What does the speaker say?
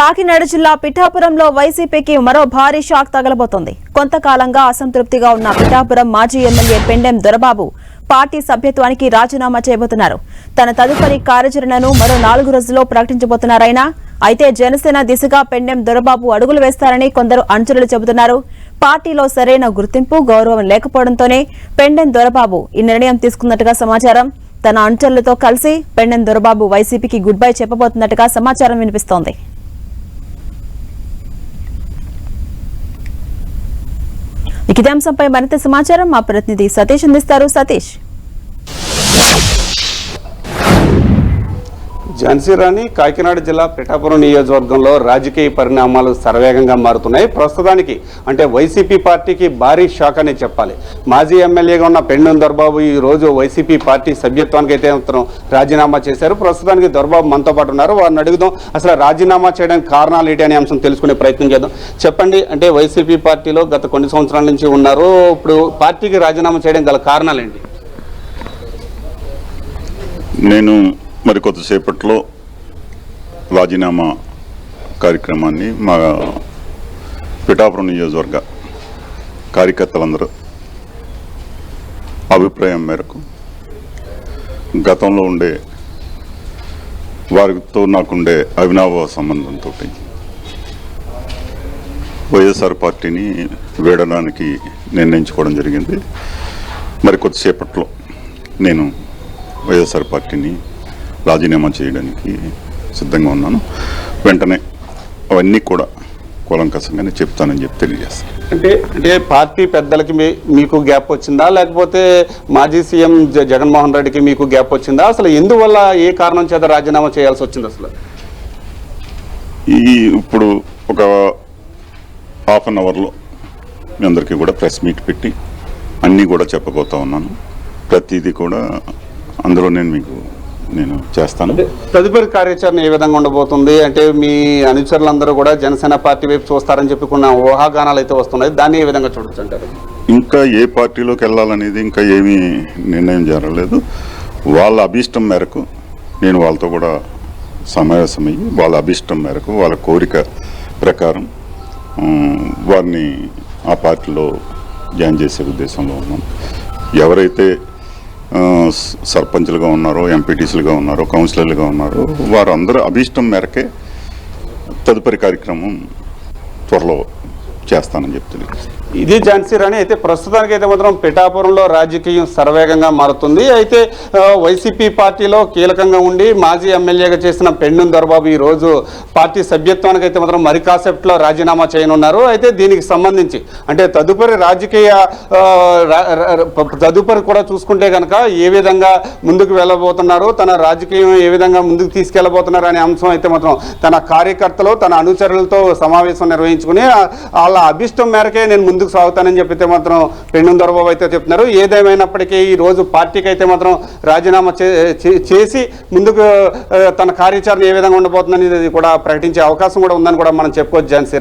కాకినాడ జిల్లా పిఠాపురంలో వైసీపీకి మరో భారీ షాక్ తగలబోతోంది. కొంతకాలంగా అసంతృప్తిగా ఉన్న పిఠాపురం మాజీ ఎమ్మెల్యే పెండెం దొరబాబు పార్టీ సభ్యత్వానికి రాజీనామా చేయబోతున్నారు. తన తదుపరి కార్యాచరణను మరో 4 రోజుల్లో ప్రకటించబోతున్నారాయన. అయితే జనసేన దిశగా పెండెం దొరబాబు అడుగులు వేస్తారని కొందరు అంచనాలు చెబుతున్నారు. పార్టీలో సరైన గుర్తింపు, గౌరవం లేకపోవడంతోనే పెండెం దొరబాబు ఈ నిర్ణయం తీసుకున్నట్టుగా సమాచారం. తన అనుచరులతో కలిసి పెండెం దొరబాబు వైసీపీకి గుడ్ బై చెప్పబోతున్నట్టుగా సమాచారం వినిపిస్తోంది. ఇదే అంశంపై మరింత సమాచారం మా ప్రతినిధి సతీష్ అందిస్తారు. సతీష్. ఝాన్సీ రాణి, కాకినాడ జిల్లా పిఠాపురం నియోజకవర్గంలో రాజకీయ పరిణామాలు శరవేగంగా మారుతున్నాయి. ప్రస్తుతానికి అంటే వైసీపీ పార్టీకి భారీ షాక్ అని చెప్పాలి. మాజీ ఎమ్మెల్యేగా ఉన్న పెండెం దొరబాబు ఈ రోజు వైసీపీ పార్టీ సభ్యత్వానికి అయితే రాజీనామా చేశారు. ప్రస్తుతానికి దొరబాబు మనతో పాటు ఉన్నారు. వారిని అడుగుదాం, అసలు రాజీనామా చేయడానికి కారణాలు ఏంటి అనే అంశం తెలుసుకునే ప్రయత్నం చేద్దాం. చెప్పండి, అంటే వైసీపీ పార్టీలో గత కొన్ని సంవత్సరాల నుంచి ఉన్నారు, ఇప్పుడు పార్టీకి రాజీనామా చేయడం గల కారణాలు ఏంటి? నేను మరి కొద్దిసేపట్లో రాజీనామా కార్యక్రమాన్ని మా పిఠాపురం నియోజకవర్గ కార్యకర్తలందరూ అభిప్రాయం మేరకు గతంలో ఉండే వారితో నాకుండే అవినాభావ సంబంధంతో వైఎస్ఆర్ పార్టీని వీడడానికి నిర్ణయించుకోవడం జరిగింది. మరి కొద్దిసేపట్లో నేను వైఎస్ఆర్ పార్టీని రాజీనామా చేయడానికి సిద్ధంగా ఉన్నాను. వెంటనే అవన్నీ కూడా కూలంకషంగానే చెప్తానని చెప్పి తెలియజేస్తాను. అంటే పార్టీ పెద్దలకి మీకు గ్యాప్ వచ్చిందా, లేకపోతే మాజీ సీఎం జగన్మోహన్ రెడ్డికి మీకు గ్యాప్ వచ్చిందా? అసలు ఎందువల్ల, ఏ కారణం చేత రాజీనామా చేయాల్సి వచ్చింది? అసలు ఇప్పుడు ఒక హాఫ్ అన్ అవర్లో మీ అందరికీ కూడా ప్రెస్ మీట్ పెట్టి అన్నీ కూడా చెప్పబోతా ఉన్నాను. ప్రతిదీ కూడా అందులో నేను చేస్తాను. తదుపరి కార్యాచరణ ఏ విధంగా ఉండబోతుంది? అంటే మీ అనుచరులందరూ కూడా జనసేన పార్టీ వైపు చూస్తారని చెప్పి కొన్ని ఊహాగానాలు అయితే వస్తున్నాయి, దాన్ని ఏ విధంగా చూడొచ్చు అంటారు? ఇంకా ఏ పార్టీలోకి వెళ్ళాలనేది ఇంకా ఏమీ నిర్ణయం జరగలేదు. వాళ్ళ అభీష్టం మేరకు నేను వాళ్ళతో కూడా సమావేశమయ్యి వాళ్ళ అభీష్టం మేరకు, వాళ్ళ కోరిక ప్రకారం వారిని ఆ పార్టీలో జాయిన్ చేసే ఉద్దేశంలో ఉన్నాను. ఎవరైతే సర్పంచ్లుగా ఉన్నారో, ఎంపీటీసీలుగా ఉన్నారో, కౌన్సిలర్లుగా ఉన్నారో వారందరూ అభీష్టం మేరకే తదుపరి కార్యక్రమం త్వరలో చేస్తానని చెప్తుంది. ఇది ఝాన్సీ రాణి. అయితే ప్రస్తుతానికి అయితే మాత్రం పిఠాపురంలో రాజకీయం శరవేగంగా మారుతుంది. అయితే వైసీపీ పార్టీలో కీలకంగా ఉండి మాజీ ఎమ్మెల్యేగా చేసిన పెండెం దొరబాబు ఈ రోజు పార్టీ సభ్యత్వానికి అయితే మాత్రం మరి కాసేపట్లో రాజీనామా చేయనున్నారు. అయితే దీనికి సంబంధించి అంటే తదుపరి కూడా చూసుకుంటే కనుక ఏ విధంగా ముందుకు వెళ్ళబోతున్నారు, తన రాజకీయం ఏ విధంగా ముందుకు తీసుకెళ్లబోతున్నారు అనే అంశం అయితే మాత్రం తన కార్యకర్తలు, తన అనుచరులతో సమావేశం నిర్వహించుకుని వాళ్ళ అభిష్టం మేరకే నేను ముందుకు సాగుతానని చెప్పితే మాత్రం పెండెం దొరబాబు అయితే చెప్తున్నారు. ఏదేమైనప్పటికీ ఈ రోజు పార్టీకి అయితే మాత్రం రాజీనామా చేసి ముందుకు తన కార్యాచరణ ఏ విధంగా ఉండబోతుందని కూడా ప్రకటించే అవకాశం కూడా ఉందని కూడా మనం చెప్పుకోవచ్చు ఝాన్సీ.